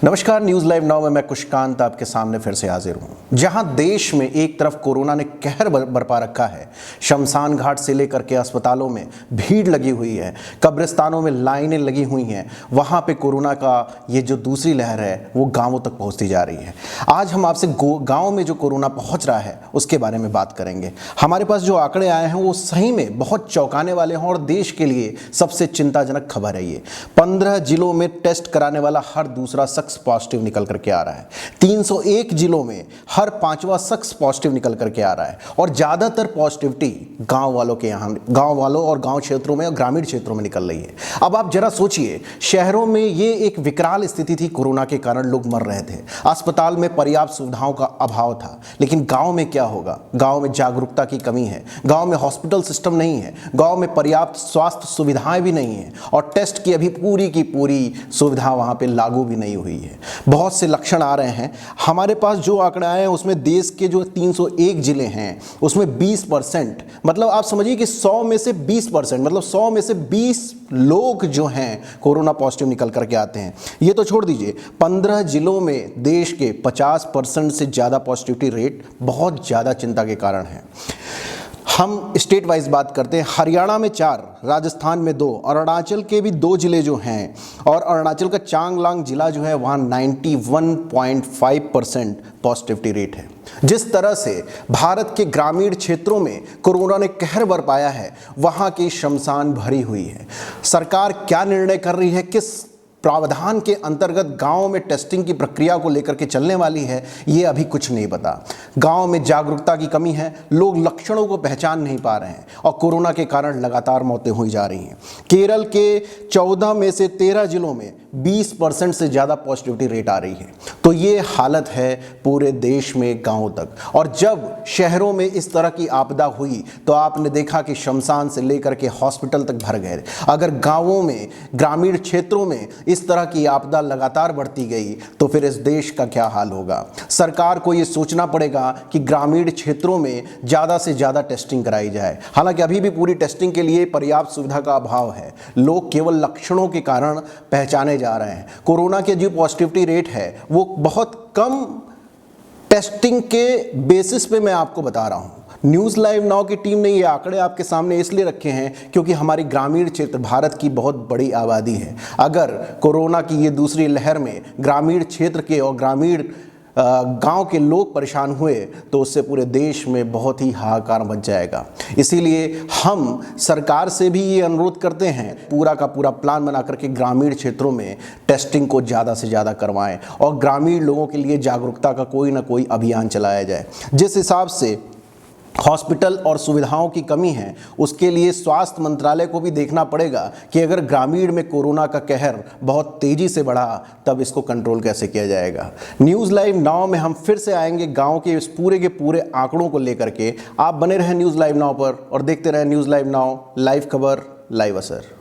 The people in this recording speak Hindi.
नमस्कार, न्यूज़ लाइव नाउ में मैं कुशकांत आपके सामने फिर से हाजिर हूं। जहां देश में एक तरफ कोरोना ने कहर बरपा रखा है, शमशान घाट से लेकर के अस्पतालों में भीड़ लगी हुई है, कब्रिस्तानों में लाइनें लगी हुई हैं, वहां पे कोरोना का ये जो दूसरी लहर है वो गांवों तक पहुंचती जा रही है। आज हम आपसे गाँव में जो कोरोना पहुँच रहा है उसके बारे में बात करेंगे। हमारे पास जो आंकड़े आए हैं वो सही में बहुत चौंकाने वाले हैं और देश के लिए सबसे चिंताजनक खबर है ये। 15 जिलों में टेस्ट कराने वाला हर दूसरा शख्स पॉजिटिव निकल करके आ रहा है। 301 जिलों में हर 5वां शख्स पॉजिटिव निकल करके आ रहा है और ज्यादातर पॉजिटिविटी गांव वालों के यहाँ, गांव वालों और गांव क्षेत्रों में और ग्रामीण क्षेत्रों में निकल रही है। अब आप जरा सोचिए, शहरों में ये एक विकराल स्थिति थी, कोरोना के कारण लोग मर रहे थे, अस्पताल में पर्याप्त सुविधाओं का अभाव था। लेकिन गांव में क्या होगा? गांव में जागरूकता की कमी है, गांव में हॉस्पिटल सिस्टम नहीं है, गांव में पर्याप्त स्वास्थ्य सुविधाएं भी नहीं है और टेस्ट की अभी पूरी की पूरी सुविधा वहां पे लागू भी नहीं हुई है। बहुत से लक्षण आ रहे हैं। हमारे पास जो आंकड़े आए हैं उसमें देश के जो 301 जिले हैं उसमें 20%, मतलब आप समझिए कि 100 में से 20%, मतलब 100 में से 20 लोग जो हैं कोरोना पॉजिटिव निकल करके आते हैं। ये तो छोड़ दीजिए, 15 जिलों में देश के 50% से ज़्यादा पॉजिटिविटी रेट बहुत ज़्यादा चिंता के कारण है। हम स्टेट वाइज बात करते हैं। हरियाणा में 4, राजस्थान में 2, अरुणाचल के भी 2 जिले जो हैं, और अरुणाचल का चांगलांग जिला जो है वहाँ 91.5% पॉजिटिविटी रेट है। जिस तरह से भारत के ग्रामीण क्षेत्रों में कोरोना ने कहर बरपाया है, वहाँ की शमशान भरी हुई है। सरकार क्या निर्णय कर रही है, किस प्रावधान के अंतर्गत गांव में टेस्टिंग की प्रक्रिया को लेकर के चलने वाली है, ये अभी कुछ नहीं पता। गांव में जागरूकता की कमी है, लोग लक्षणों को पहचान नहीं पा रहे हैं और कोरोना के कारण लगातार मौतें हुई जा रही हैं। केरल के 14 में से 13 जिलों में 20% से ज़्यादा पॉजिटिविटी रेट आ रही है। तो ये हालत है पूरे देश में गाँव तक। और जब शहरों में इस तरह की आपदा हुई तो आपने देखा कि शमशान से लेकर के हॉस्पिटल तक भर गए। अगर गाँवों में, ग्रामीण क्षेत्रों में इस तरह की आपदा लगातार बढ़ती गई तो फिर इस देश का क्या हाल होगा? सरकार को ये सोचना पड़ेगा कि ग्रामीण क्षेत्रों में ज़्यादा से ज़्यादा टेस्टिंग कराई जाए। हालांकि अभी भी पूरी टेस्टिंग के लिए पर्याप्त सुविधा का अभाव है, लोग केवल लक्षणों के कारण पहचाने जा रहे हैं। कोरोना के जो पॉजिटिविटी रेट है वो बहुत कम टेस्टिंग के बेसिस पे मैं आपको बता रहा हूँ। न्यूज़ लाइव नाउ की टीम ने ये आंकड़े आपके सामने इसलिए रखे हैं क्योंकि हमारी ग्रामीण क्षेत्र, भारत की बहुत बड़ी आबादी है। अगर कोरोना की ये दूसरी लहर में ग्रामीण क्षेत्र के और ग्रामीण गांव के लोग परेशान हुए तो उससे पूरे देश में बहुत ही हाहाकार मच जाएगा। इसीलिए हम सरकार से भी ये अनुरोध करते हैं, पूरा का पूरा प्लान बना करके ग्रामीण क्षेत्रों में टेस्टिंग को ज़्यादा से ज़्यादा करवाएं और ग्रामीण लोगों के लिए जागरूकता का कोई ना कोई अभियान चलाया जाए। जिस हिसाब से हॉस्पिटल और सुविधाओं की कमी है, उसके लिए स्वास्थ्य मंत्रालय को भी देखना पड़ेगा कि अगर ग्रामीण में कोरोना का कहर बहुत तेजी से बढ़ा तब इसको कंट्रोल कैसे किया जाएगा। न्यूज़ लाइव नाउ में हम फिर से आएंगे गांव के इस पूरे के पूरे आंकड़ों को लेकर के। आप बने रहें न्यूज़ लाइव नाउ पर और देखते रहें न्यूज़ लाइव नाउ, लाइव खबर, लाइव असर।